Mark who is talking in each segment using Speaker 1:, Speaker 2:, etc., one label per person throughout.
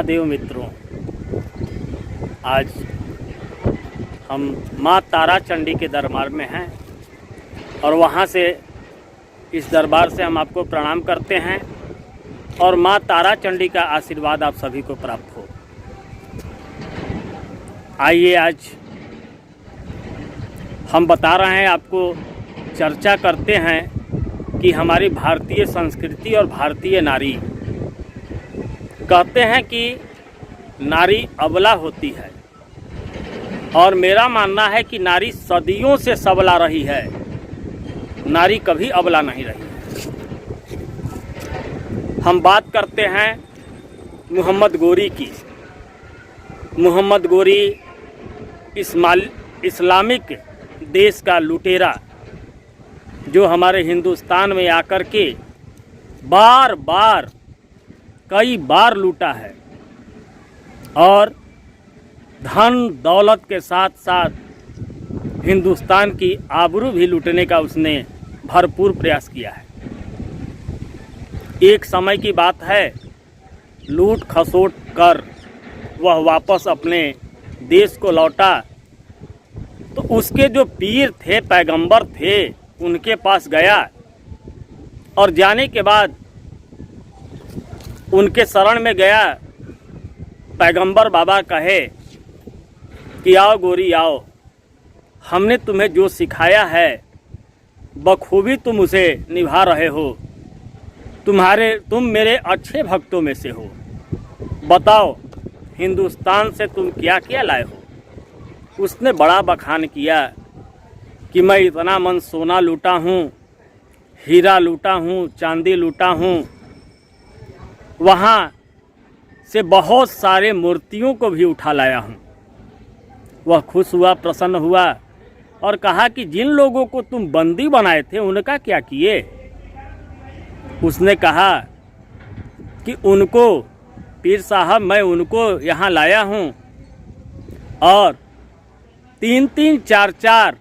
Speaker 1: महादेव मित्रों, आज हम माँ तारा चंडी के दरबार में हैं और वहाँ से इस दरबार से हम आपको प्रणाम करते हैं और माँ तारा चंडी का आशीर्वाद आप सभी को प्राप्त हो। आइए आज हम बता रहे हैं आपको, चर्चा करते हैं कि हमारी भारतीय संस्कृति और भारतीय नारी, कहते हैं कि नारी अबला होती है और मेरा मानना है कि नारी सदियों से सबला रही है, नारी कभी अबला नहीं रही है। हम बात करते हैं मोहम्मद गोरी की। मोहम्मद गोरी इस्लामिक देश का लुटेरा जो हमारे हिंदुस्तान में आकर के कई बार लूटा है और धन दौलत के साथ साथ हिंदुस्तान की आबरू भी लूटने का उसने भरपूर प्रयास किया है। एक समय की बात है, लूट खसोट कर वह वापस अपने देश को लौटा तो उसके जो पीर थे, पैगंबर थे, उनके पास गया और जाने के बाद उनके शरण में गया। पैगंबर बाबा कहे कि आओ गोरी आओ, हमने तुम्हें जो सिखाया है बखूबी तुम उसे निभा रहे हो, तुम मेरे अच्छे भक्तों में से हो। बताओ हिंदुस्तान से तुम क्या क्या लाए हो। उसने बड़ा बखान किया कि मैं इतना मन सोना लूटा हूँ, हीरा लूटा हूँ, चांदी लूटा हूँ, वहाँ से बहुत सारे मूर्तियों को भी उठा लाया हूँ। वह खुश हुआ, प्रसन्न हुआ और कहा कि जिन लोगों को तुम बंदी बनाए थे उनका क्या किए। उसने कहा कि उनको, पीर साहब, मैं उनको यहाँ लाया हूँ और 3-3, 4-4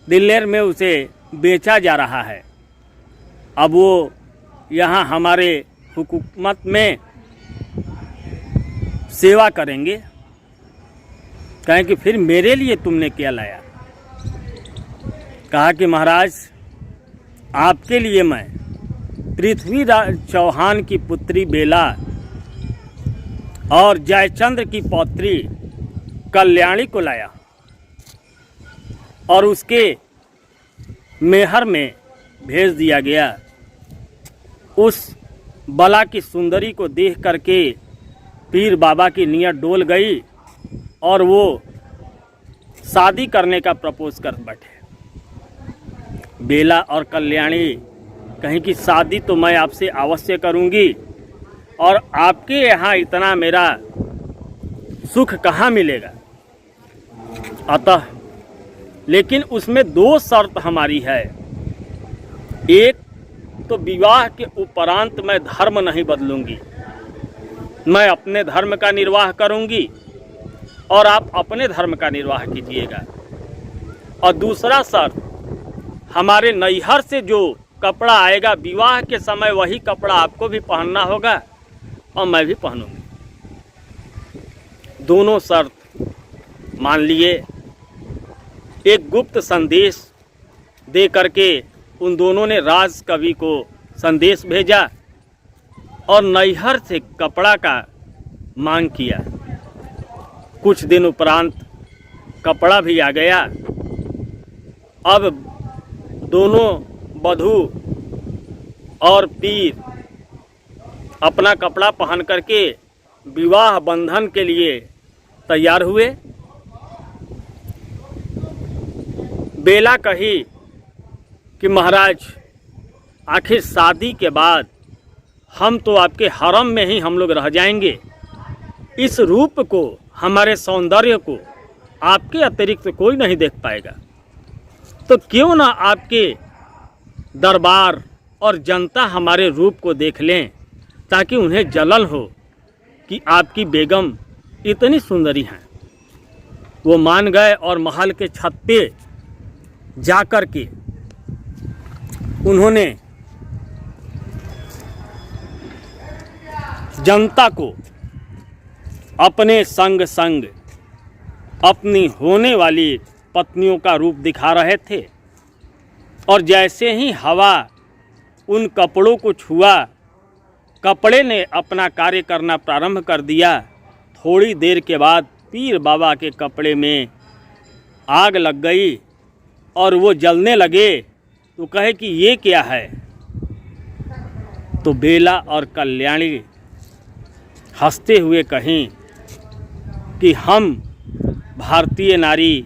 Speaker 1: दिलेर में उसे बेचा जा रहा है। अब वो यहाँ हमारे हुकूमत में सेवा करेंगे। कहें कि फिर मेरे लिए तुमने क्या लाया। कहा कि महाराज, आपके लिए मैं पृथ्वीराज चौहान की पुत्री बेला और जयचंद्र की पौत्री कल्याणी को लाया और उसके मेहर में भेज दिया गया। उस बला की सुंदरी को देख करके पीर बाबा की नीयत डोल गई और वो शादी करने का प्रपोज कर बैठे। बेला और कल्याणी कहीं कि शादी तो मैं आपसे अवश्य करूंगी और आपके यहाँ इतना मेरा सुख कहाँ मिलेगा। अतः लेकिन उसमें 2 शर्त हमारी है। एक तो विवाह के उपरांत मैं धर्म नहीं बदलूंगी, मैं अपने धर्म का निर्वाह करूंगी और आप अपने धर्म का निर्वाह कीजिएगा। और दूसरा शर्त, हमारे नैहर से जो कपड़ा आएगा विवाह के समय वही कपड़ा आपको भी पहनना होगा और मैं भी पहनूंगी। दोनों शर्त मान लिए। एक गुप्त संदेश दे करके उन दोनों ने राज कवि को संदेश भेजा और नैहर से कपड़ा का मांग किया। कुछ दिन उपरांत कपड़ा भी आ गया। अब दोनों वधू और पीर अपना कपड़ा पहन करके विवाह बंधन के लिए तैयार हुए। बेला कही कि महाराज, आखिर शादी के बाद हम तो आपके हरम में ही हम लोग रह जाएंगे। इस रूप को, हमारे सौंदर्य को आपके अतिरिक्त कोई नहीं देख पाएगा, तो क्यों ना आपके दरबार और जनता हमारे रूप को देख लें ताकि उन्हें जलन हो कि आपकी बेगम इतनी सुंदरी हैं। वो मान गए और महल के छत पे जाकर के उन्होंने जनता को अपने संग संग अपनी होने वाली पत्नियों का रूप दिखा रहे थे। और जैसे ही हवा उन कपड़ों को छुआ, कपड़े ने अपना कार्य करना प्रारंभ कर दिया। थोड़ी देर के बाद पीर बाबा के कपड़े में आग लग गई और वो जलने लगे। तो कहे कि ये क्या है? तो बेला और कल्याणी हंसते हुए कहीं कि हम भारतीय नारी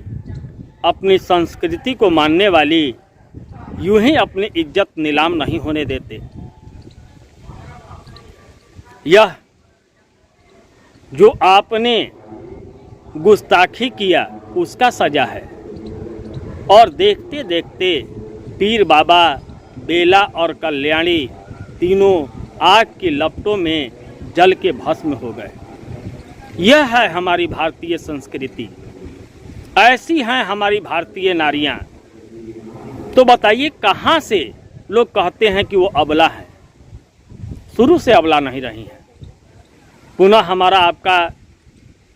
Speaker 1: अपनी संस्कृति को मानने वाली यूं ही अपनी इज्जत नीलाम नहीं होने देते। यह जो आपने गुस्ताखी किया उसका सजा है। और देखते देखते पीर बाबा, बेला और कल्याणी तीनों आग की लपटों में जल के भस्म हो गए। यह है हमारी भारतीय संस्कृति, ऐसी हैं हमारी भारतीय नारियां। तो बताइए कहाँ से लोग कहते हैं कि वो अबला है? शुरू से अबला नहीं रही है। पुनः हमारा आपका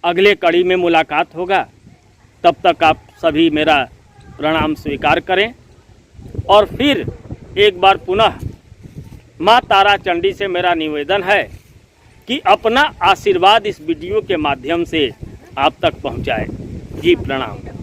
Speaker 1: अगले कड़ी में मुलाकात होगा। तब तक आप सभी मेरा प्रणाम स्वीकार करें। और फिर एक बार पुनः माँ तारा चंडी से मेरा निवेदन है कि अपना आशीर्वाद इस वीडियो के माध्यम से आप तक पहुँचाएं। जी प्रणाम।